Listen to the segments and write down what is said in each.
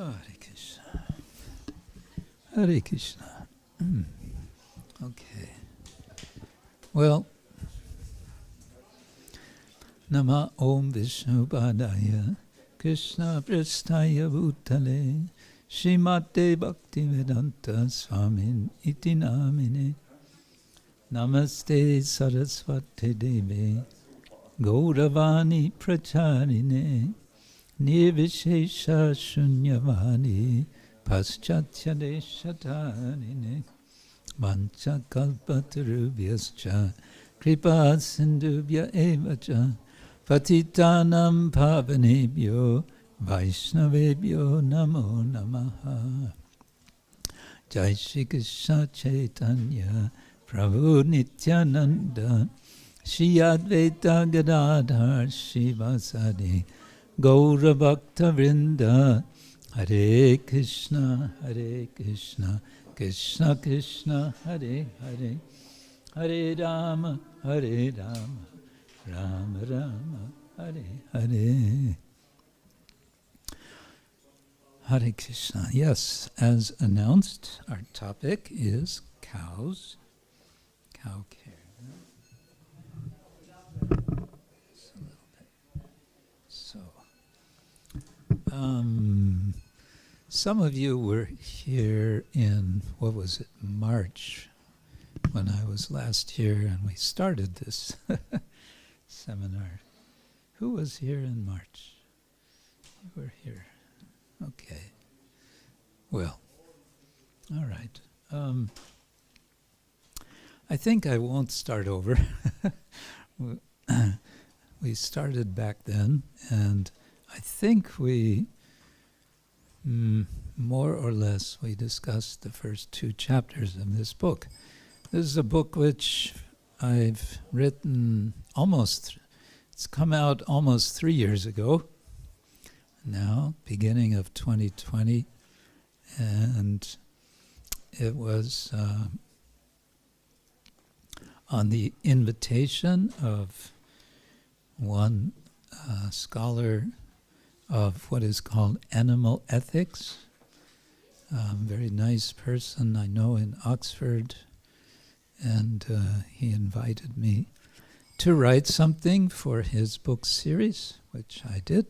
Hare Krishna. Hare Krishna. Okay. Well, Nama Om Vishnu Padaya Krishna Prasthaya Bhutale Srimate Bhaktivedanta Swamin Iti Namine Namaste Saraswati Deve Gauravani Pracharine Nirvishesha Shunyavani Paschatya Deshatarine Vancha Kalpatarubhyascha Kripa Sindhubhya Evacha Patitanam Pavanebhyo Vaishnavebhyo Namo Namaha. Jai Shri Krishna Chaitanya Prabhu Nityananda Shri Advaita Gadadhar Shivasadi Gaura Bhakta Vrinda Hare Krishna Krishna Krishna Hare Hare Hare Rama Rama Rama Hare Hare. Hare Krishna. Yes, as announced, our topic is cows, cow care. Just a little bit. So, some of you were here in, what was it, March, when I was last here and we started this seminar. Who was here in March? You were here. Okay. Well, all right. I think I won't start over. We started back then, and I think we, more or less, we discussed the first 2 chapters of this book. This is a book which I've written it's come out almost 3 years ago now, beginning of 2020, and it was on the invitation of one scholar of what is called animal ethics, very nice person I know in Oxford, and he invited me to write something for his book series, which I did.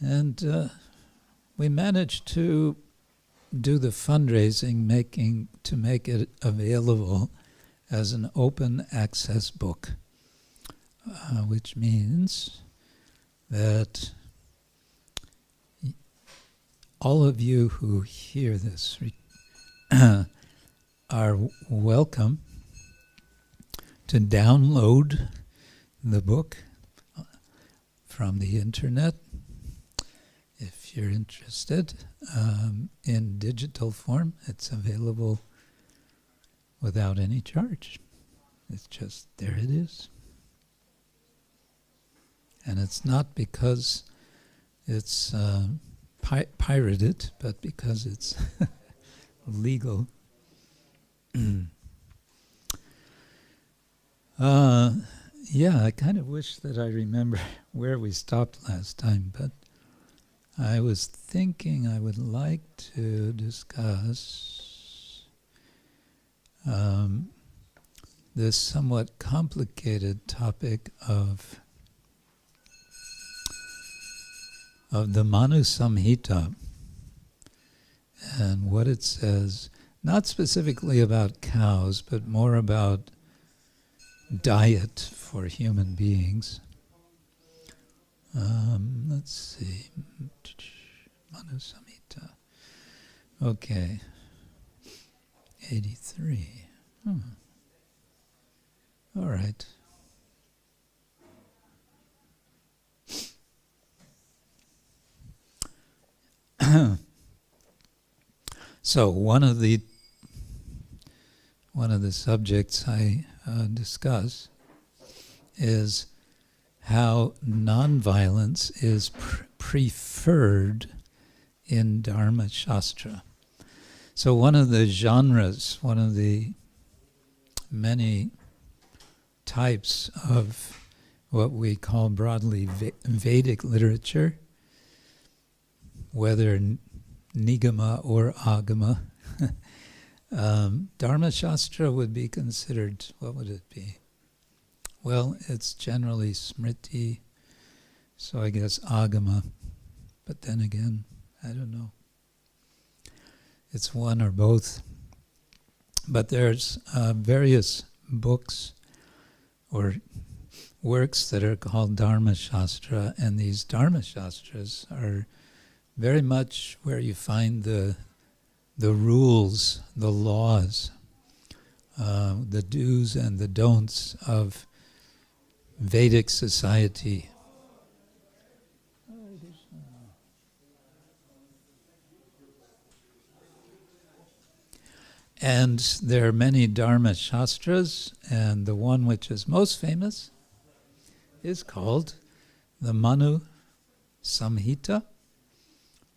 And we managed to do the fundraising to make it available as an open access book, which means that all of you who hear this are welcome to download the book from the internet if you're interested. In digital form, it's available without any charge. It's just, there it is. And it's not because it's pirated, but because it's legal. Yeah, I kind of wish that I remember where we stopped last time, but I was thinking I would like to discuss this somewhat complicated topic of the Manu Samhita and what it says, not specifically about cows, but more about diet for human beings. Let's see. Manu Samhita. Okay. 83. All right. So one of the subjects I discuss is how nonviolence is preferred in Dharma Shastra. So one of the genres, one of the many types of what we call broadly Vedic literature, whether nigama or agama. Dharma Shastra would be considered, what would it be? Well, it's generally smriti, so I guess agama. But then again, I don't know. It's one or both. But there's various books or works that are called Dharma Shastra, and these Dharma Shastras are very much where you find the rules, the laws, the do's and the don'ts of Vedic society. And there are many Dharma Shastras, and the one which is most famous is called the Manu Samhita,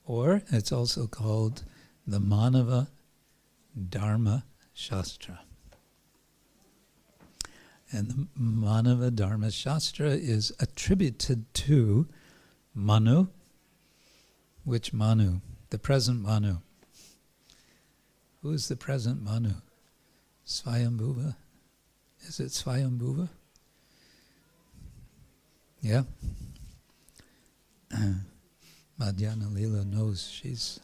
or it's also called the Manava Dharma Shastra. And the Manava Dharma Shastra is attributed to Manu. Which Manu? The present Manu. Who is the present Manu? Swayambhuva? Is it Swayambhuva? Yeah. Madhyana Lila knows. She's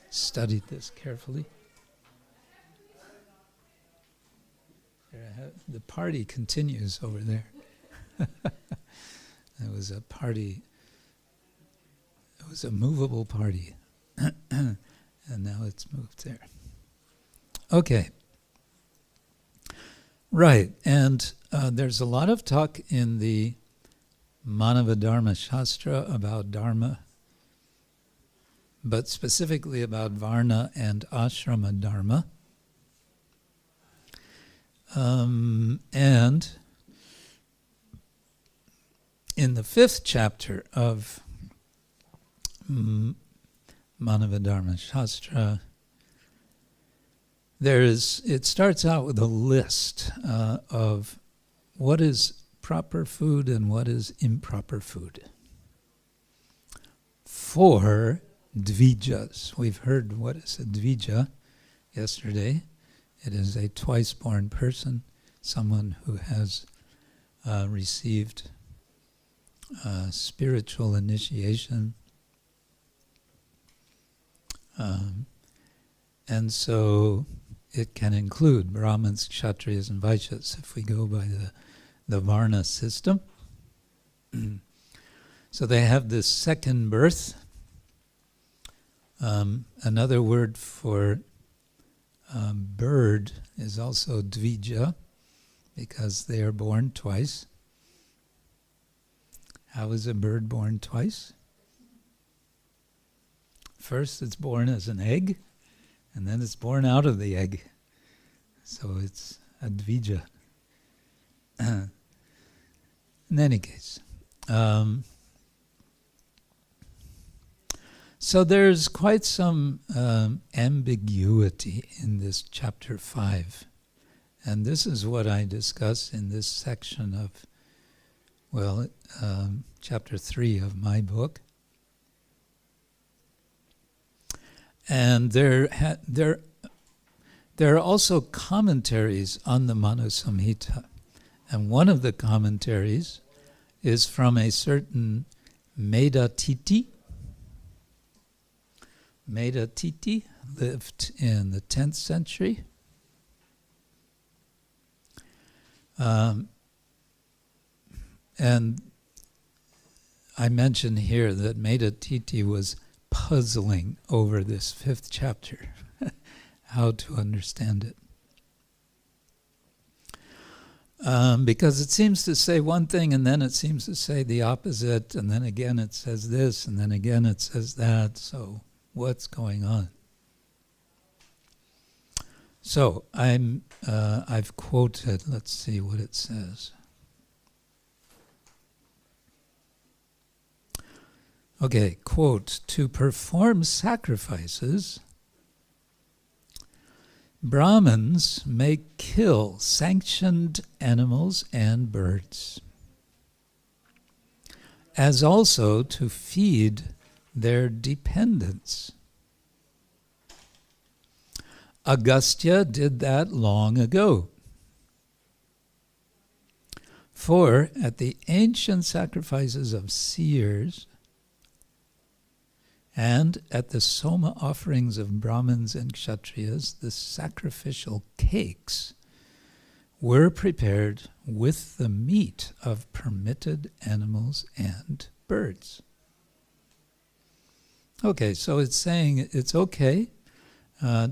studied this carefully. The party continues over there. It was a party. It was a movable party. And now it's moved there. Okay. Right. And there's a lot of talk in the Manava Dharma Shastra about Dharma, but specifically about Varna and Ashrama Dharma. And in the 5th chapter of Manava Dharma Shastra, it starts out with a list of what is proper food and what is improper food for dvijas. We've heard what is a dvija yesterday. It is a twice-born person, someone who has received spiritual initiation. And so it can include Brahmins, Kshatriyas, and Vaishyas if we go by the Varna system. So they have this second birth. Another word for bird is also dvija, because they are born twice. How is a bird born twice? First it's born as an egg, and then it's born out of the egg. So it's a dvija. In any case. So there's quite some ambiguity in this chapter 5. And this is what I discuss in this section of, chapter 3 of my book. And there are also commentaries on the Manu Samhita. And one of the commentaries is from a certain Medatiti. Medatiti lived in the 10th century. And I mention here that Medatiti was puzzling over this 5th chapter, how to understand it. Because it seems to say one thing, and then it seems to say the opposite, and then again it says this, and then again it says that. So what's going on? So I've quoted, let's see what it says. Okay, quote, "To perform sacrifices, Brahmins may kill sanctioned animals and birds. as also to feed their dependents. Agastya did that long ago. For at the ancient sacrifices of seers and at the soma offerings of Brahmins and Kshatriyas, the sacrificial cakes were prepared with the meat of permitted animals and birds. Okay, so it's saying it's okay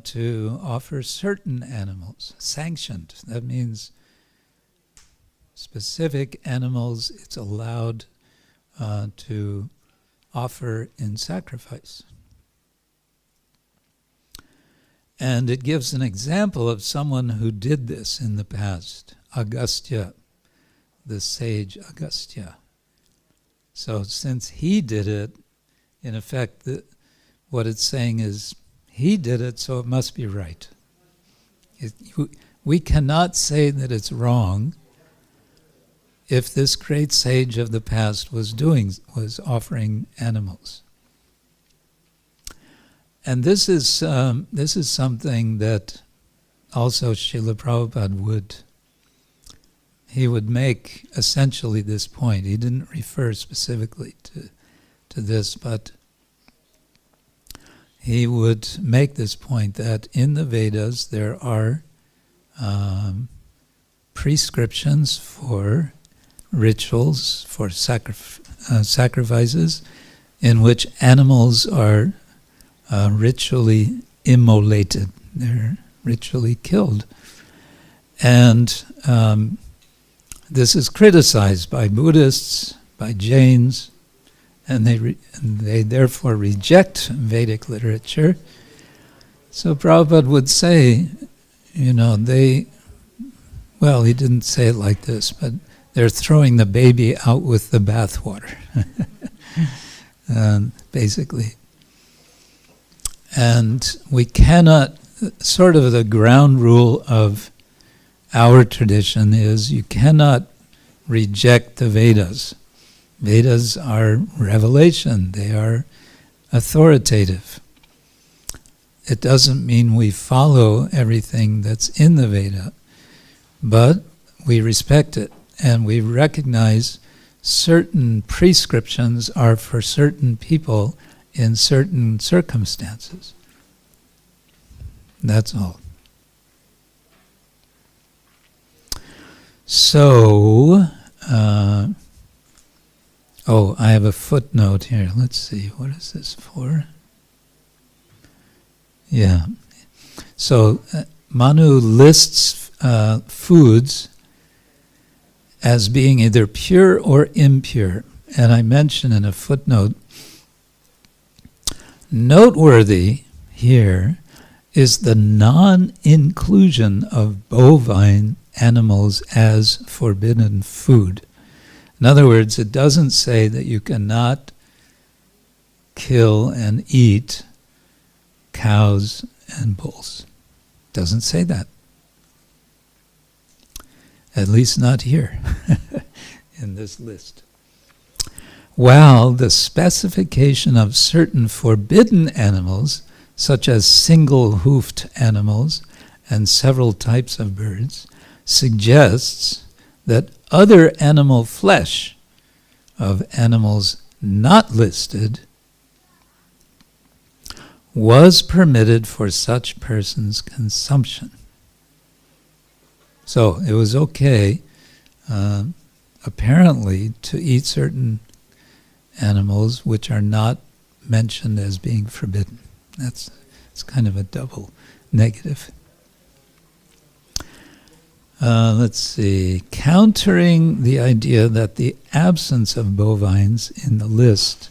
to offer certain animals, sanctioned. That means specific animals it's allowed to offer in sacrifice. And it gives an example of someone who did this in the past, Agastya, the sage Agastya. So since he did it, in effect, what it's saying is, he did it, so it must be right. We cannot say that it's wrong if this great sage of the past was offering animals. And this is something that also Srila Prabhupada would make essentially this point. He didn't refer specifically to this, but he would make this point that in the Vedas there are prescriptions for rituals, for sacrifices, in which animals are ritually immolated. They're ritually killed. And this is criticized by Buddhists, by Jains, and they therefore reject Vedic literature. So Prabhupada would say, he didn't say it like this, but they're throwing the baby out with the bathwater, basically. And we cannot, sort of the ground rule of our tradition is you cannot reject the Vedas. Vedas are revelation, they are authoritative. It doesn't mean we follow everything that's in the Veda, but we respect it and we recognize certain prescriptions are for certain people in certain circumstances. That's all. So, I have a footnote here. Let's see, what is this for? Yeah. So, Manu lists foods as being either pure or impure. And I mention in a footnote, noteworthy here is the non-inclusion of bovine animals as forbidden food. In other words, it doesn't say that you cannot kill and eat cows and bulls. It doesn't say that. At least not here in this list. While the specification of certain forbidden animals, such as single-hoofed animals and several types of birds, suggests that other animal flesh of animals not listed was permitted for such persons' consumption. So it was okay, apparently, to eat certain animals which are not mentioned as being forbidden. It's kind of a double negative. Let's see. Countering the idea that the absence of bovines in the list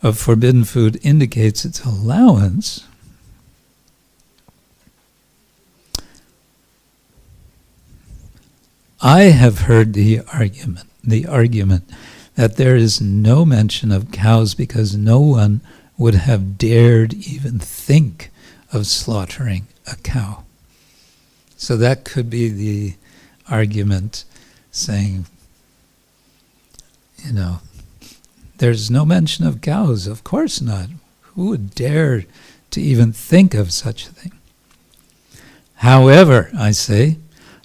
of forbidden food indicates its allowance, I have heard the argument that there is no mention of cows because no one would have dared even think of slaughtering a cow. So that could be the argument saying, there's no mention of cows. Of course not. Who would dare to even think of such a thing? However, I say,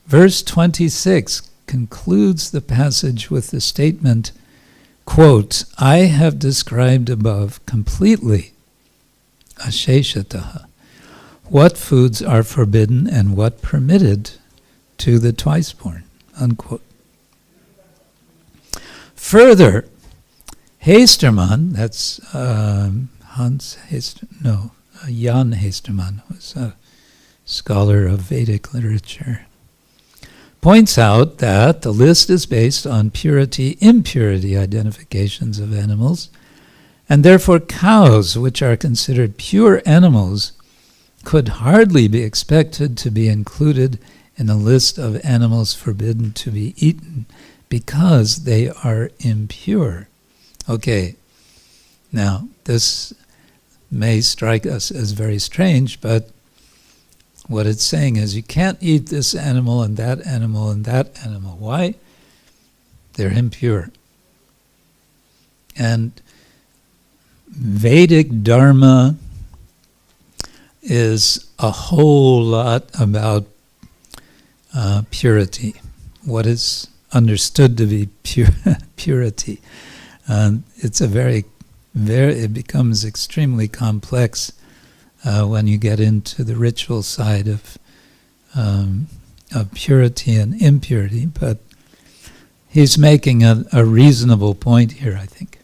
verse 26 concludes the passage with the statement, quote, I have described above completely, asheshataha, what foods are forbidden and what permitted to the twice-born, unquote. Further, Hestermann, that's Jan Hestermann, was a scholar of Vedic literature, points out that the list is based on purity-impurity identifications of animals, and therefore cows, which are considered pure animals, could hardly be expected to be included in a list of animals forbidden to be eaten because they are impure. Okay, now this may strike us as very strange, but what it's saying is you can't eat this animal and that animal and that animal. Why? They're impure. And Vedic Dharma is a whole lot about purity. What is understood to be purity. It's a it becomes extremely complex when you get into the ritual side of purity and impurity, but he's making a reasonable point here, I think.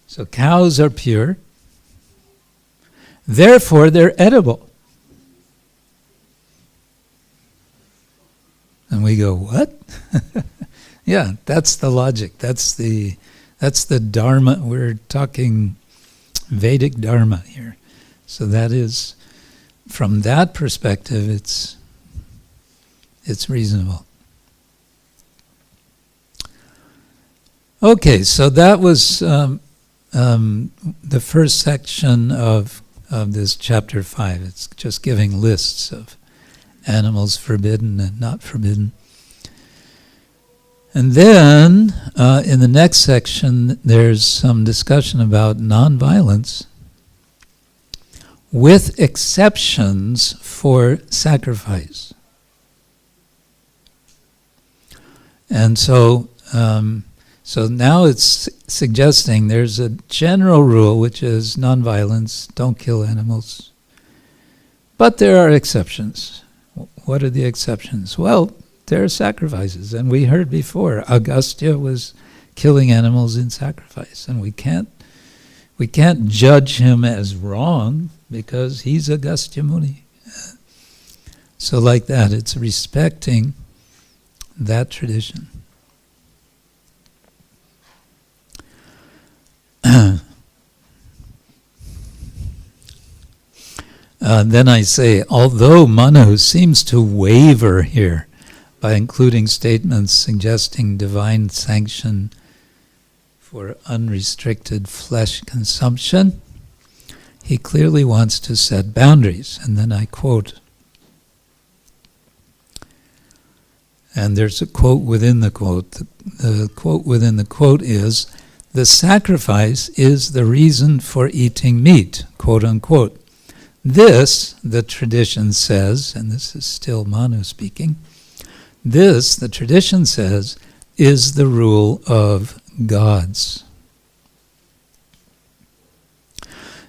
So cows are pure, therefore they're edible. And we go, what? Yeah, that's the logic. That's the Dharma. We're talking Vedic Dharma here. So that is, from that perspective, it's reasonable. Okay, so that was the first section of this chapter 5. It's just giving lists of animals forbidden and not forbidden. And then, in the next section, there's some discussion about nonviolence, with exceptions for sacrifice. And so now it's suggesting there's a general rule, which is nonviolence, don't kill animals. But there are exceptions. What are the exceptions? Well, there are sacrifices, and we heard before, Agastya was killing animals in sacrifice, and we can't judge him as wrong because he's Agastya Muni. So like that, it's respecting that tradition. Then I say, although Manu seems to waver here by including statements suggesting divine sanction for unrestricted flesh consumption, he clearly wants to set boundaries. And then I quote, and there's a quote within the quote. The quote within the quote is, the sacrifice is the reason for eating meat, quote unquote. This, the tradition says, and this is still Manu speaking, this, the tradition says, is the rule of gods.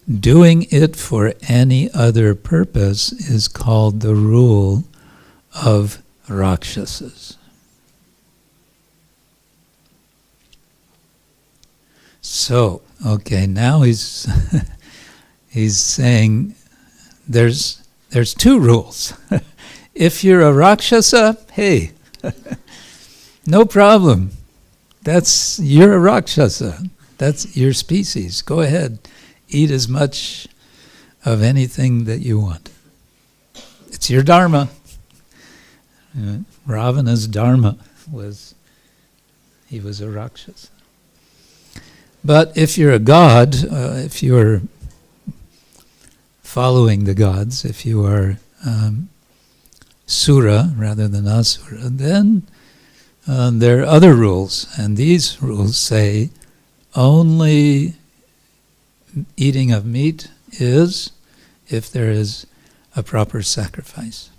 Doing it for any other purpose is called the rule of Rakshasas. So, okay, now he's saying there's two rules. If you're a Rakshasa, hey, no problem. You're a Rakshasa. That's your species. Go ahead. Eat as much of anything that you want. It's your dharma. Ravana's dharma he was a Rakshasa. But if you're a god, if you're following the gods, if you are Sura rather than Asura, then there are other rules. And these rules say, only eating of meat is if there is a proper sacrifice.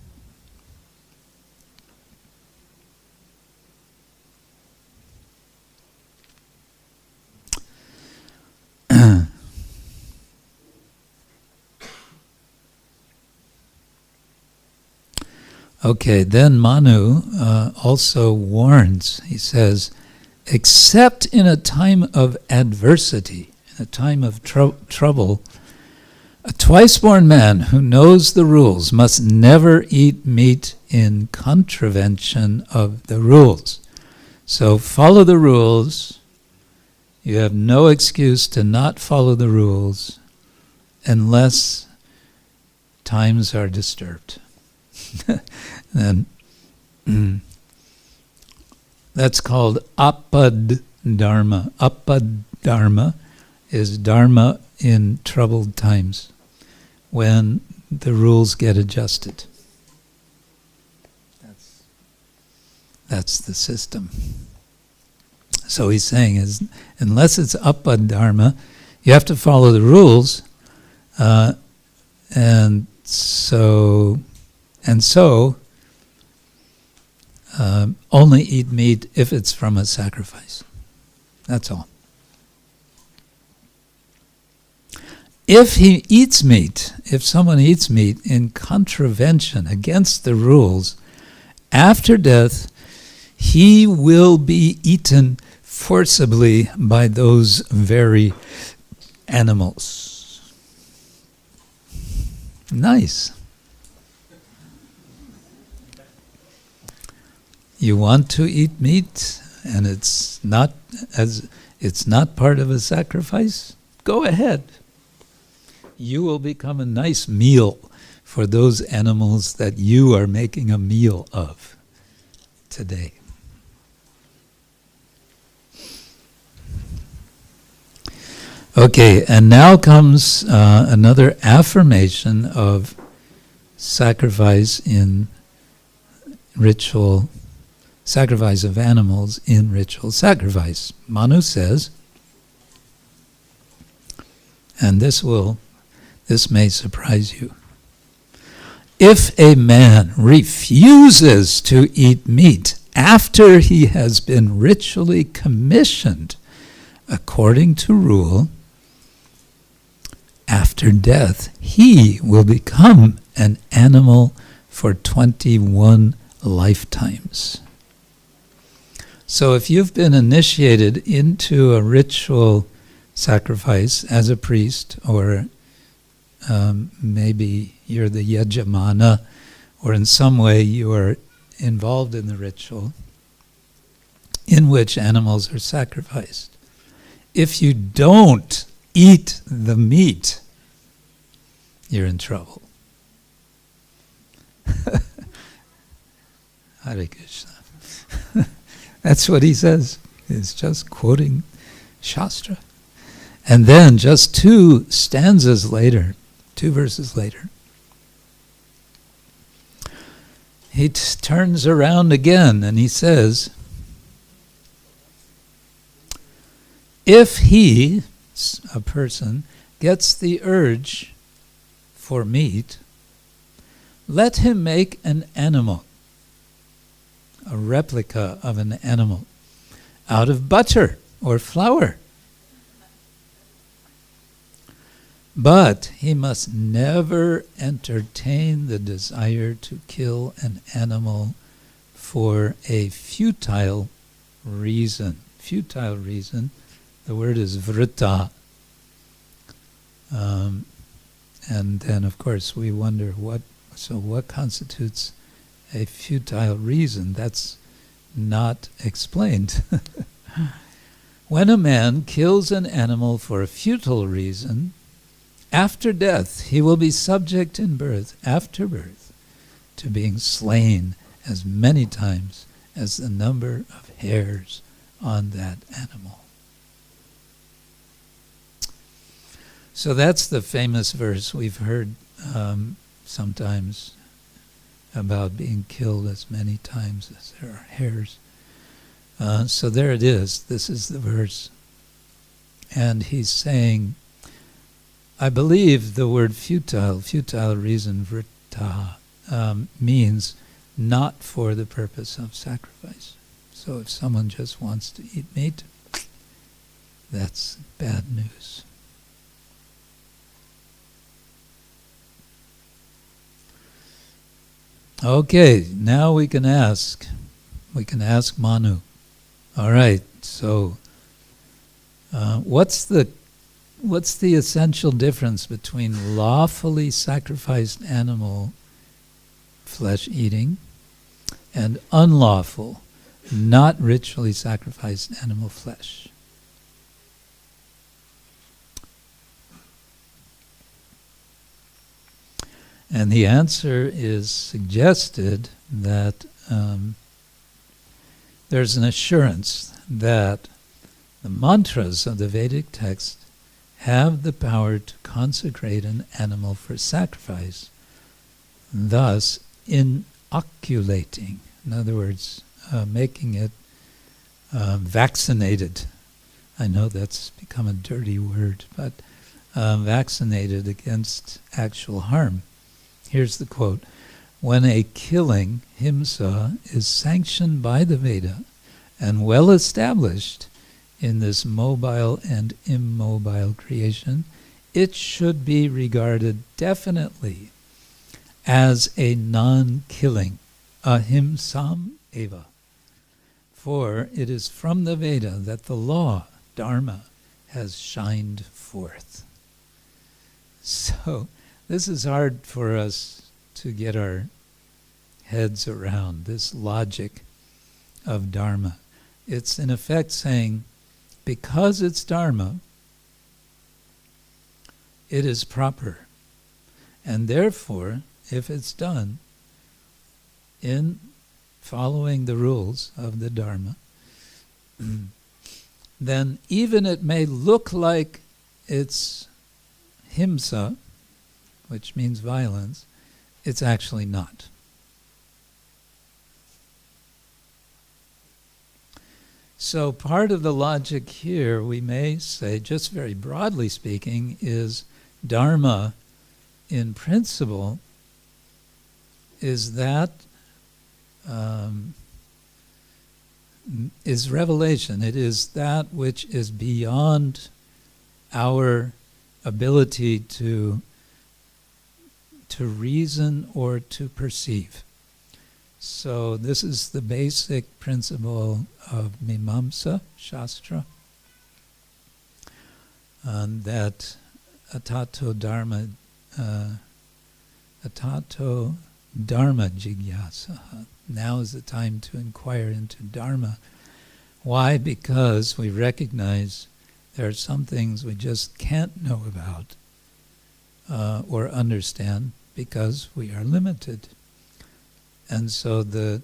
Okay, then Manu also warns. He says, except in a time of adversity, in a time of trouble, a twice-born man who knows the rules must never eat meat in contravention of the rules. So follow the rules. You have no excuse to not follow the rules unless times are disturbed. Then that's called apad dharma. Apad dharma is dharma in troubled times, when the rules get adjusted. That's the system. So he's saying is, unless it's apad dharma, you have to follow the rules, and so only eat meat if it's from a sacrifice. That's all. If he eats meat, if someone eats meat in contravention against the rules, after death, he will be eaten forcibly by those very animals. Nice. You want to eat meat and it's not part of a sacrifice? Go ahead. You will become a nice meal for those animals that you are making a meal of today. Okay, and now comes another affirmation of sacrifice in ritual, sacrifice of animals in ritual sacrifice. Manu says, and this may surprise you, if a man refuses to eat meat after he has been ritually commissioned according to rule, after death he will become an animal for 21 lifetimes. So if you've been initiated into a ritual sacrifice as a priest, or maybe you're the yajamana, or in some way you are involved in the ritual in which animals are sacrificed, if you don't eat the meat, you're in trouble. Hare Krishna. That's what he says. He's just quoting Shastra. And then just 2 verses later, he turns around again and he says, if he, a person, gets the urge for meat, let him make an animal, a replica of an animal, out of butter or flour. But he must never entertain the desire to kill an animal for a futile reason. Futile reason, the word is vrita. And then, of course, we wonder what constitutes a futile reason. That's not explained. When a man kills an animal for a futile reason, after death he will be subject in birth, after birth, to being slain as many times as the number of hairs on that animal. So that's the famous verse we've heard sometimes about being killed as many times as there are hairs. So there it is. This is the verse. And he's saying, I believe the word futile reason, vrita, means not for the purpose of sacrifice. So if someone just wants to eat meat, that's bad news. Okay, now we can ask Manu. All right, so what's the essential difference between lawfully sacrificed animal flesh eating and unlawful, not ritually sacrificed animal flesh? And the answer is suggested that there's an assurance that the mantras of the Vedic text have the power to consecrate an animal for sacrifice, thus inoculating, in other words, making it vaccinated. I know that's become a dirty word, but vaccinated against actual harm. Here's the quote: when a killing, himsa, is sanctioned by the Veda and well established in this mobile and immobile creation, it should be regarded definitely as a non-killing, ahimsam eva. For it is from the Veda that the law, dharma, has shined forth. So this is hard for us to get our heads around, this logic of dharma. It's in effect saying, because it's dharma, it is proper. And therefore, if it's done in following the rules of the dharma, then even it may look like it's himsa, which means violence, it's actually not. So part of the logic here, we may say, just very broadly speaking, is dharma in principle is that is revelation. It is that which is beyond our ability to reason or to perceive. So this is the basic principle of Mimamsa Shastra, that atato dharma jigyasa. Now is the time to inquire into dharma. Why? Because we recognize there are some things we just can't know about or understand because we are limited. And so the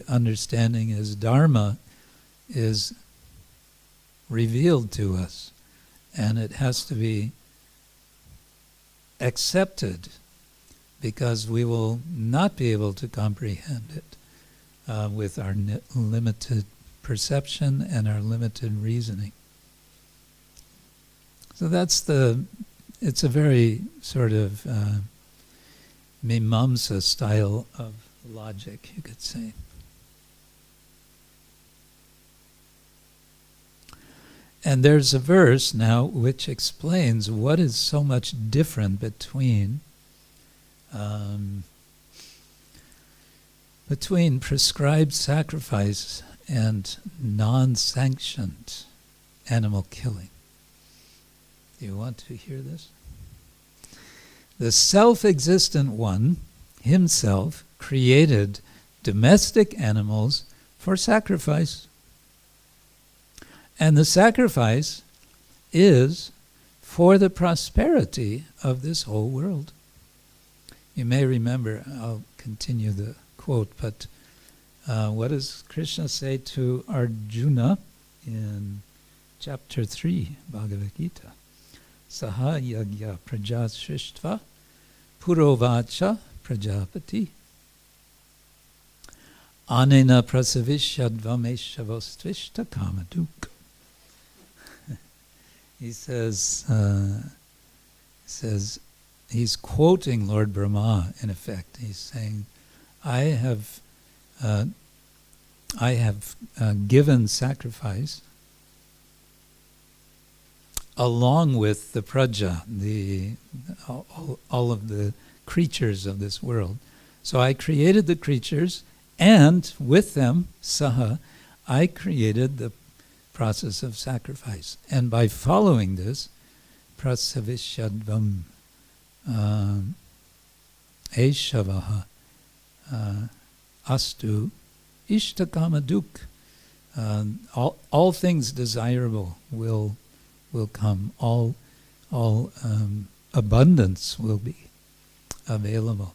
understanding is dharma is revealed to us, and it has to be accepted because we will not be able to comprehend it with our limited perception and our limited reasoning. So it's a very sort of Mimamsa style of logic, you could say. And there's a verse now which explains what is so much different between prescribed sacrifice and non-sanctioned animal killing. Do you want to hear this? The self-existent one himself created domestic animals for sacrifice. And the sacrifice is for the prosperity of this whole world. You may remember, I'll continue the quote, but what does Krishna say to Arjuna in chapter 3, Bhagavad Gita? Saha yagya prajas shishtva purovacha prajapati anena prasavishyadvameshavostvishta kamaduk. he says, he's quoting Lord Brahma, in effect. He's saying, I have given sacrifice along with the praja, all of the creatures of this world. So I created the creatures, and with them, saha, I created the process of sacrifice. And by following this, prasavishadvam eshavaha astu ishtakamaduk. All things desirable will come. All abundance will be available.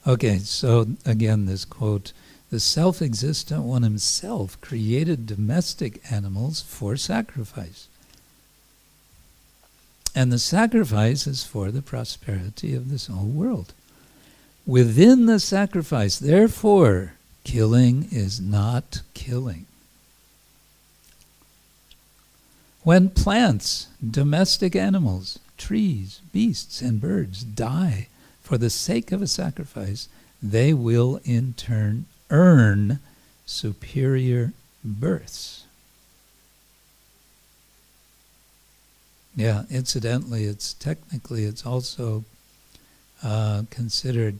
Okay, so again this quote, the self-existent one himself created domestic animals for sacrifice. And the sacrifice is for the prosperity of this whole world. Within the sacrifice, therefore, killing is not killing. When plants, domestic animals, trees, beasts, and birds die for the sake of a sacrifice, they will in turn earn superior births. Yeah, incidentally, it's also considered,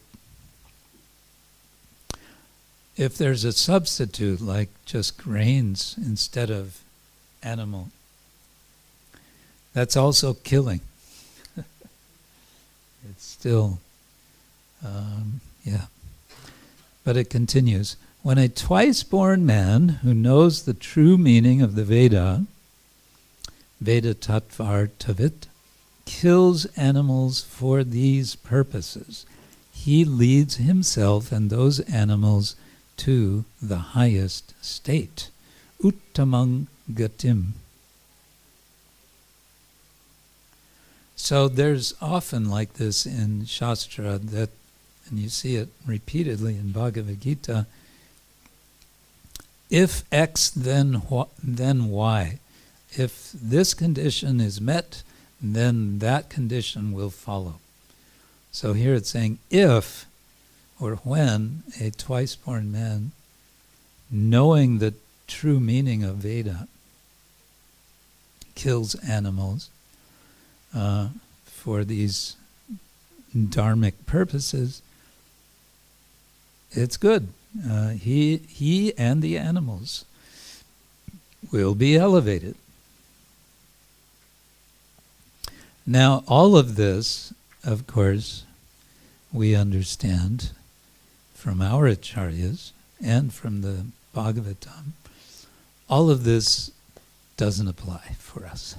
if there's a substitute like just grains instead of animal, that's also killing. It's still, yeah. But it continues. When a twice-born man who knows the true meaning of the Veda, Veda Tattvar Tavit, kills animals for these purposes, he leads himself and those animals to the highest state, Uttamang Gatim. So there's often like this in Shastra that, and you see it repeatedly in Bhagavad Gita, if X, then Y. If this condition is met, then that condition will follow. So here it's saying if, or when, a twice-born man, knowing the true meaning of Veda, kills animals for these dharmic purposes, it's good. He and the animals will be elevated. Now, all of this, of course, we understand from our acharyas and from the Bhagavatam. All of this doesn't apply for us.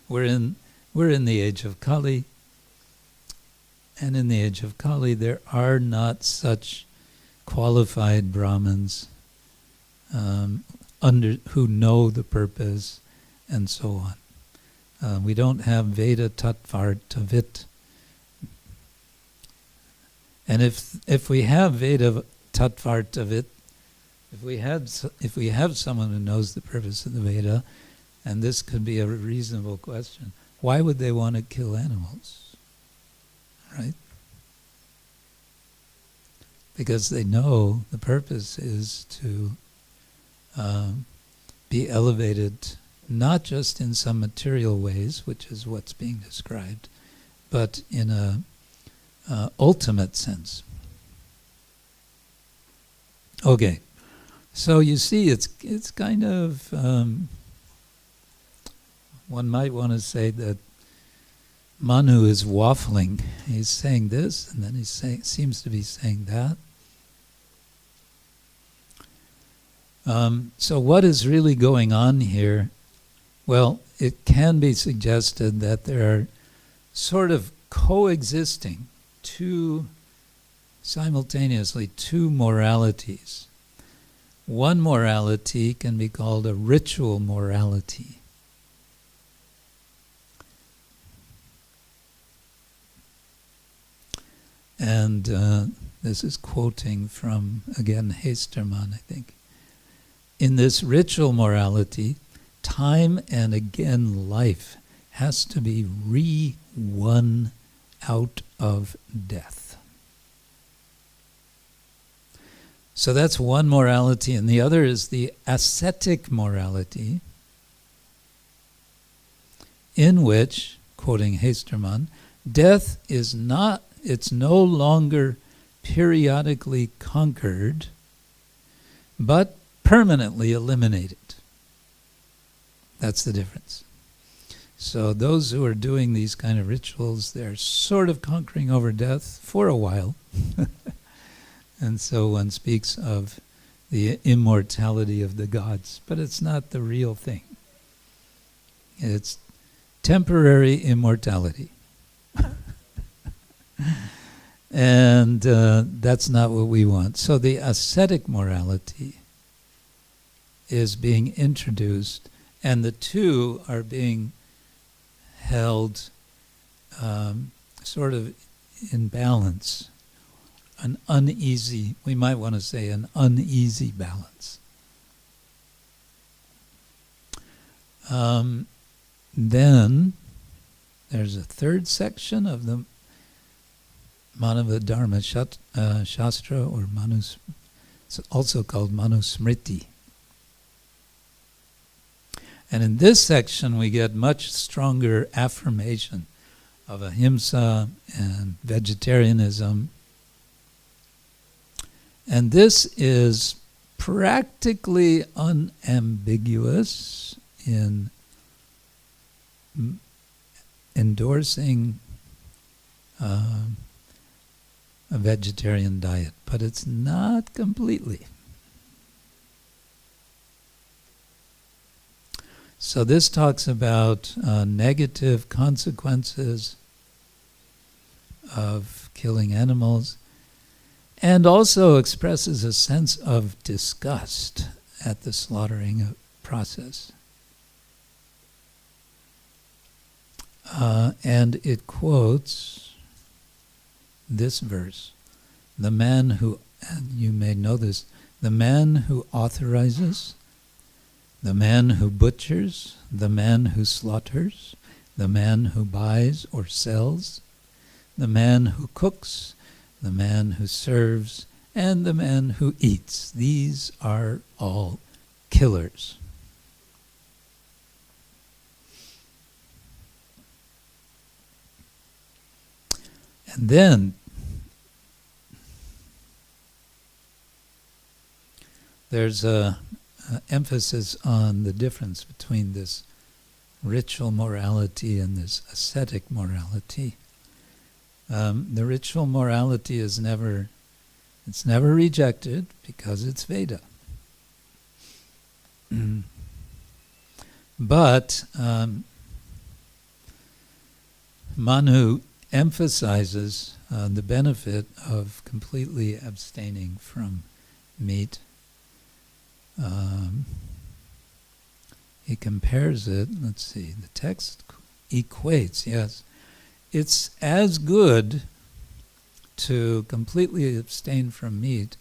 We're in the age of Kali, and in the age of Kali there are not such qualified Brahmins who know the purpose and so on. We don't have Veda Tattvar Tavit. And if we have Veda Tattvar Tavit, if we have someone who knows the purpose of the Veda, and this could be a reasonable question, why would they want to kill animals? Right? Because they know the purpose is to be elevated, not just in some material ways, which is what's being described, but in a ultimate sense. Okay, so you see, it's kind of one might want to say that Manu is waffling. He's saying this, and then he seems to be saying that. So what is really going on here? Well, it can be suggested that there are sort of coexisting simultaneously two moralities. One morality can be called a ritual morality. And this is quoting from, again, Hestermann, I think. In this ritual morality, time and again life has to be re-won out of death. So that's one morality, and the other is the ascetic morality, in which, quoting Hestermann, death is not, it's no longer periodically conquered, but permanently eliminated. That's the difference. So those who are doing these kind of rituals, they're sort of conquering over death for a while. And so one speaks of the immortality of the gods, but it's not the real thing. It's temporary immortality. And that's not what we want. So the ascetic morality is being introduced, and the two are being held sort of in balance, an uneasy, we might want to say an uneasy balance. Then there's a third section of the Manava Dharma Shastra, or it's also called Manusmriti. And in this section we get much stronger affirmation of ahimsa and vegetarianism. And this is practically unambiguous in endorsing a vegetarian diet, but it's not completely. So this talks about negative consequences of killing animals, and also expresses a sense of disgust at the slaughtering process. And it quotes this verse, the man who, and you may know this, the man who authorizes, the man who butchers, the man who slaughters, the man who buys or sells, the man who cooks, the man who serves, and the man who eats. These are all killers. And then there's a emphasis on the difference between this ritual morality and this ascetic morality. The ritual morality is never rejected because it's Veda. But Manu emphasizes the benefit of completely abstaining from meat. He compares it, let's see, the text equates, yes. It's as good to completely abstain from meat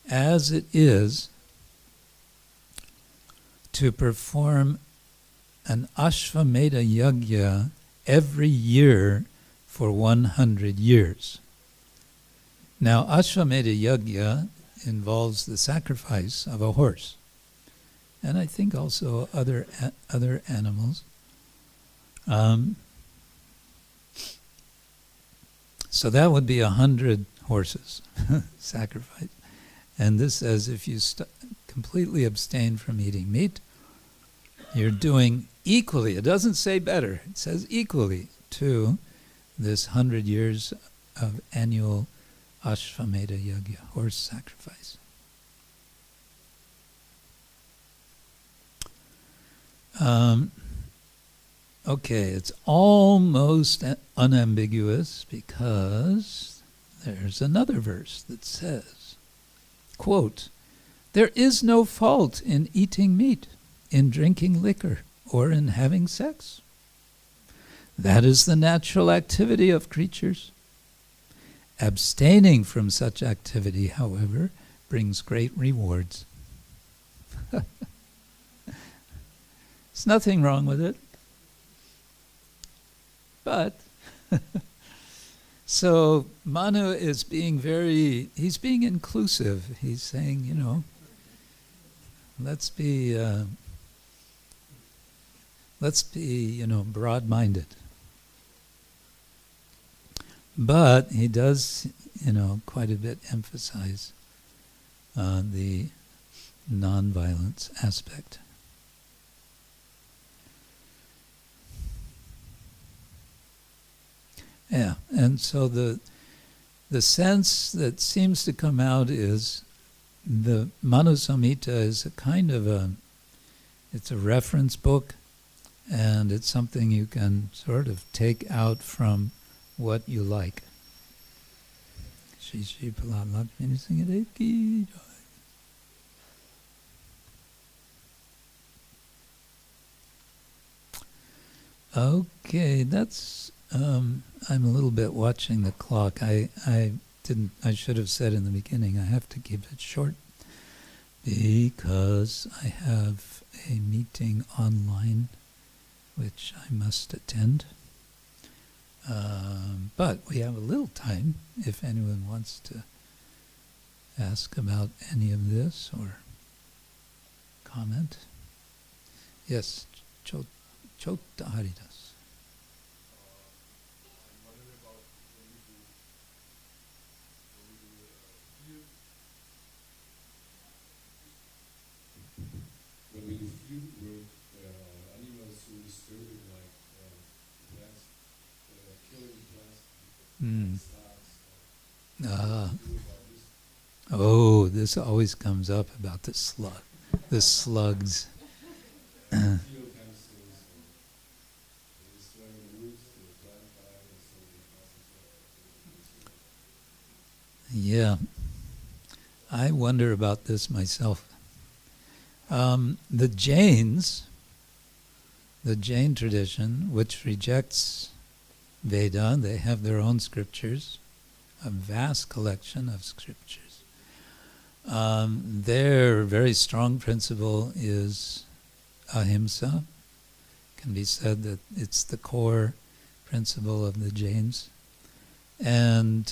as it is to perform an Ashvamedha Yajna every year for 100 years. Now, Ashvamedha Yajna involves the sacrifice of a horse, and I think also other animals. So that would be 100 horses sacrificed. And this says if you completely abstain from eating meat, you're doing equally, it doesn't say better, it says equally to this 100 years of annual Ashvamedha Yajna, horse sacrifice. Okay, it's almost unambiguous because there's another verse that says, quote, "There is no fault in eating meat, in drinking liquor, or in having sex. That is the natural activity of creatures. Abstaining from such activity, however, brings great rewards." There's nothing wrong with it. But, so Manu is being he's being inclusive. He's saying, let's be, broad-minded. But he does, quite a bit emphasize the non-violence aspect. Yeah, and so the sense that seems to come out is the Manu Samhita is a kind of it's a reference book, and it's something you can sort of take out from what you like. Shri Shri Prahlad Lakshmini Singhadev Ki Jai. Okay, that's I'm a little bit watching the clock. I should have said in the beginning, I have to keep it short because I have a meeting online which I must attend. But we have a little time if anyone wants to ask about any of this or comment. Yes, Chota Haridas. When we feud with animals who are disturbing, like plants, killing plants, Oh, this always comes up about the slugs. Yeah, I wonder about this myself. The Jains, the Jain tradition, which rejects Veda, they have their own scriptures, a vast collection of scriptures. Their very strong principle is ahimsa. It can be said that it's the core principle of the Jains. And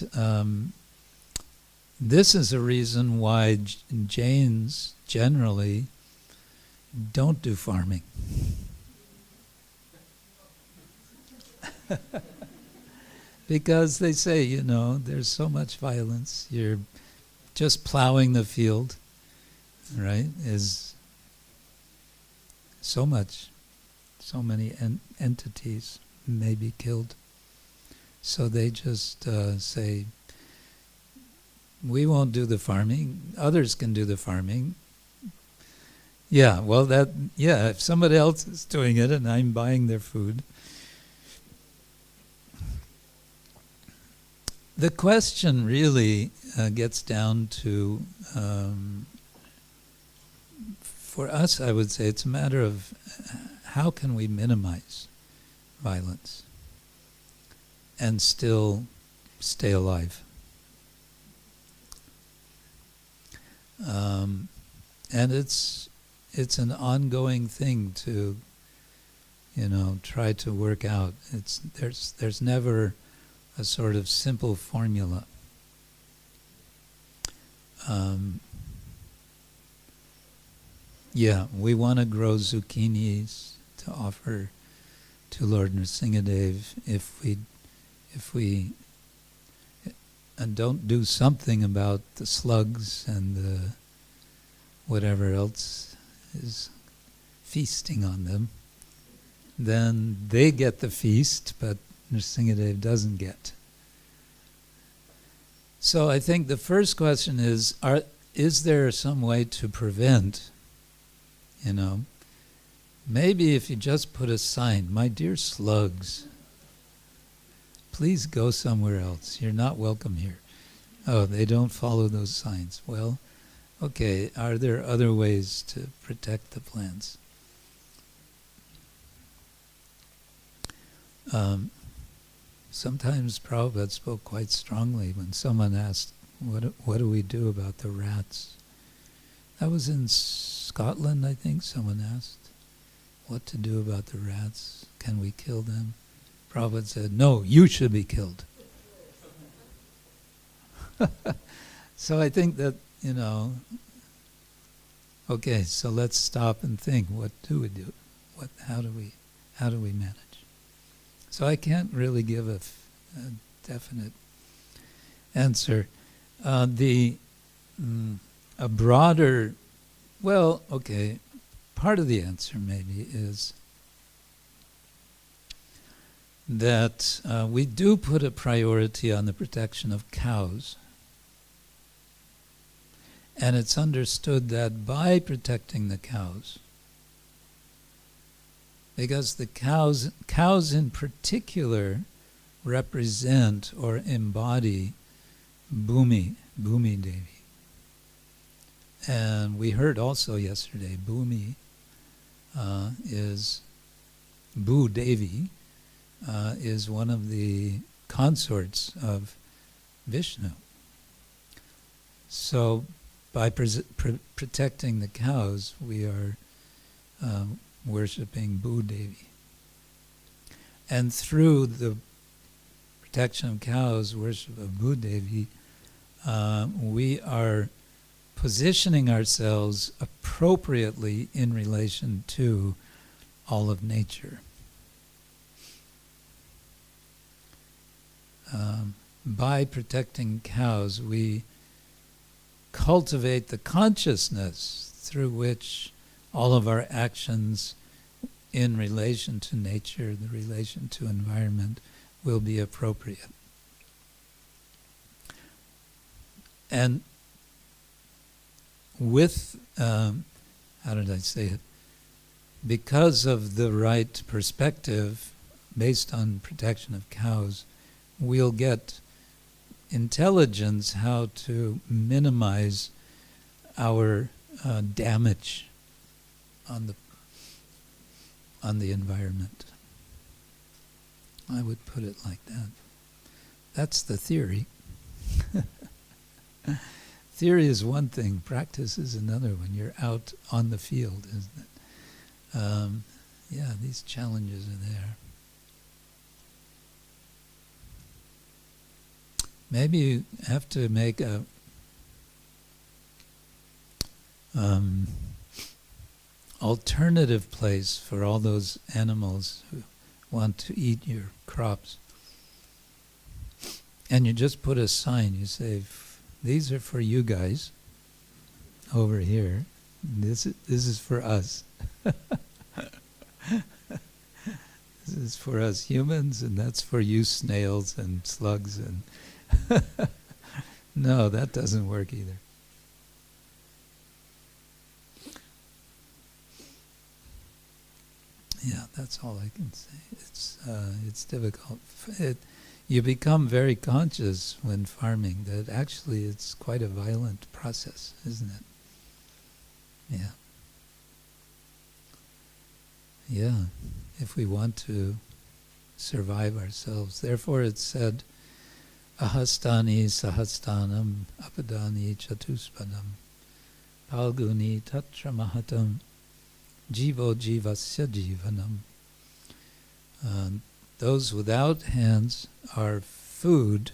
this is a reason why Jains generally don't do farming. Because they say, there's so much violence. You're just plowing the field, right? Is so many entities may be killed. So they just say, we won't do the farming. Others can do the farming. Yeah, well, if somebody else is doing it and I'm buying their food. The question really gets down to, for us, I would say it's a matter of how can we minimize violence and still stay alive. And it's an ongoing thing to, try to work out. There's never a sort of simple formula. We want to grow zucchinis to offer to Lord Nrsingadev. If we don't do something about the slugs and the whatever else is feasting on them, then they get the feast, but Nrsingadev doesn't get. So I think the first question is there some way to prevent, maybe if you just put a sign, my dear slugs, please go somewhere else. You're not welcome here. Oh, they don't follow those signs. Well, okay, are there other ways to protect the plants? Sometimes Prabhupada spoke quite strongly when someone asked, what do we do about the rats? That was in Scotland, I think, someone asked. what to do about the rats. Can we kill them? Prabhupada said, no, you should be killed. So I think that, okay, so let's stop and think, what do we do? How do we manage? So I can't really give a definite answer. A broader, part of the answer maybe is that we do put a priority on the protection of cows. And it's understood that by protecting the cows, because the cows in particular represent or embody Bhumi Devi. And we heard also yesterday, Bhumi is Bhu Devi, is one of the consorts of Vishnu. So by protecting the cows, we are worshipping Bhu Devi. And through the protection of cows, worship of Bhu Devi, we are positioning ourselves appropriately in relation to all of nature. By protecting cows, we cultivate the consciousness through which all of our actions in relation to nature, the relation to environment, will be appropriate. And with, how did I say it? Because of the right perspective based on protection of cows, we'll get intelligence how to minimize our damage on the environment. I would put it like that. That's the theory. Theory is one thing, practice is another when you're out on the field, isn't it? These challenges are there. Maybe you have to make a alternative place for all those animals who want to eat your crops. And you just put a sign, you say, these are for you guys over here. This is for us. This is for us humans, and that's for you snails and slugs and no, that doesn't work either. Yeah, that's all I can say. It's difficult. You become very conscious when farming that actually it's quite a violent process, isn't it? Yeah. Yeah, if we want to survive ourselves. Therefore it's said, ahastani sahastanam apadani chatuspadam palguni tatra mahatam jivo jivasya jivanam. Those without hands are food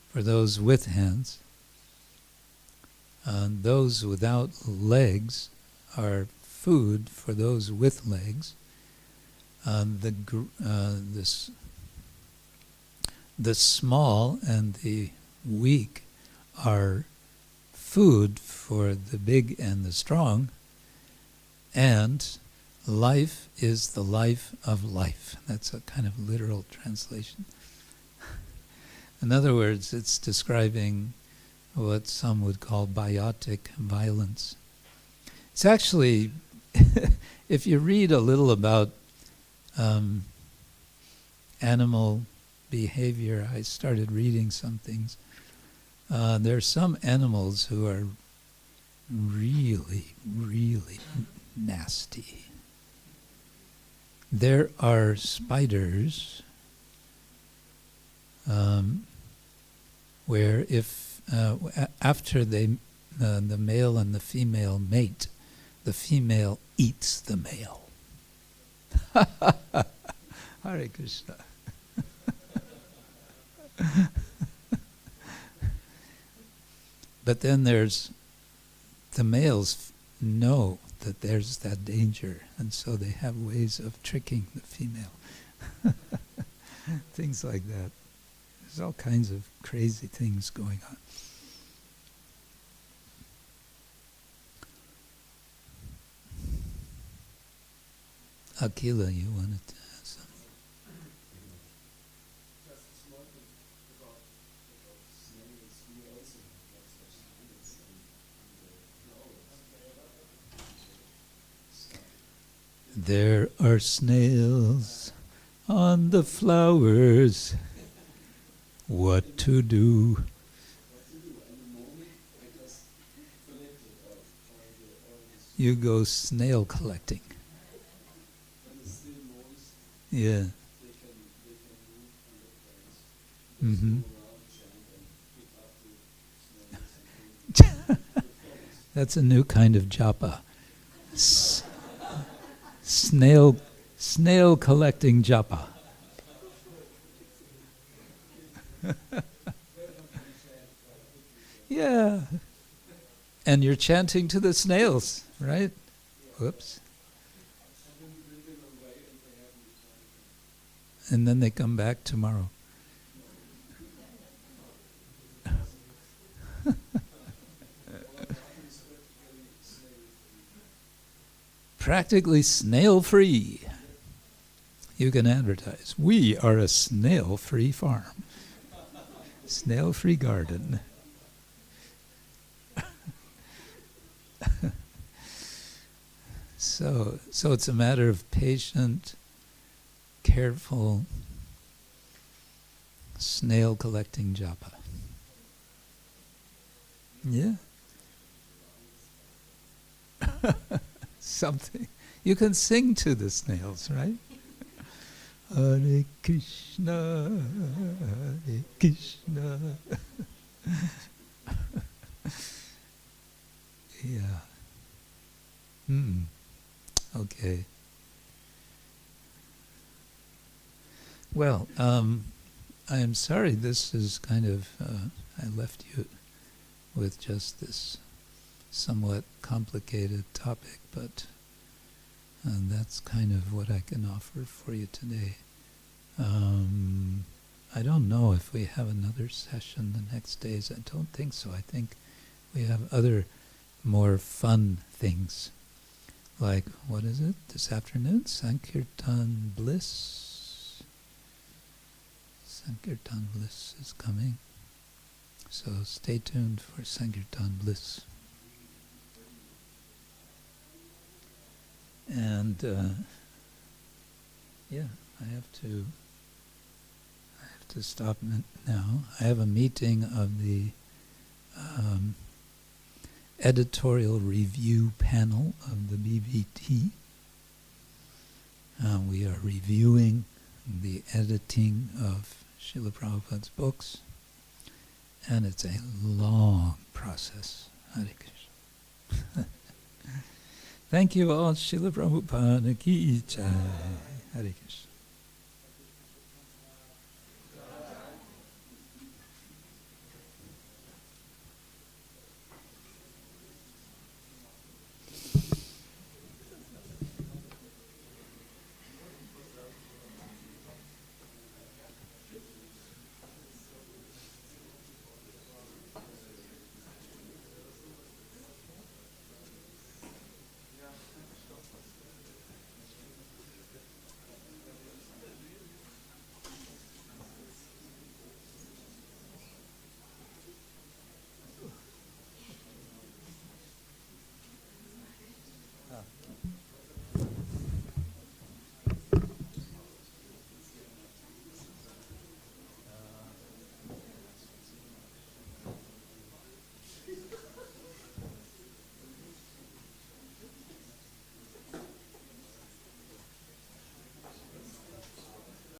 for those with hands. Those without legs are food for those with legs. The small and the weak are food for the big and the strong, and life is the life of life. That's a kind of literal translation. In other words, it's describing what some would call biotic violence. It's actually, if you read a little about animal behavior, I started reading some things. There are some animals who are really, really nasty. There are spiders where if after the male and the female mate, the female eats the male. Hare Krishna. But then there's the males know that there's that danger, and so they have ways of tricking the female. Things like that. There's all kinds of crazy things going on. Akila, you wanted to ask something? Just a small thing about snails. We also have lots of snails and flowers. There are snails on the flowers. What to do? What to do? And the moment I just collected all the You go snail collecting. when it's still moist, Yeah. they can move on their friends. Just Mm-hmm. go around, chant, and pick up the snails and take the flowers. That's a new kind of japa. Snail collecting japa. Yeah. And you're chanting to the snails, right? Whoops. And then they come back tomorrow. Practically snail-free. You can advertise. We are a snail-free farm. Snail-free garden. So it's a matter of patient, careful snail collecting japa. Yeah. Something. You can sing to the snails, right? Hare Krishna, Hare Krishna. Yeah. Okay. Well, I am sorry this is kind of, I left you with just this somewhat complicated topic, but that's kind of what I can offer for you today. I don't know if we have another session the next days. I don't think so. I think we have other more fun things. Like, what is it? This afternoon? Sankirtan Bliss. Sankirtan Bliss is coming. So stay tuned for Sankirtan Bliss. And yeah, I have to stop now. I have a meeting of the editorial review panel of the BBT. We are reviewing the editing of Srila Prabhupada's books, and it's a long process. Hare Krishna. Thank you all. Srila Prabhupada ki jai. Hare Krishna.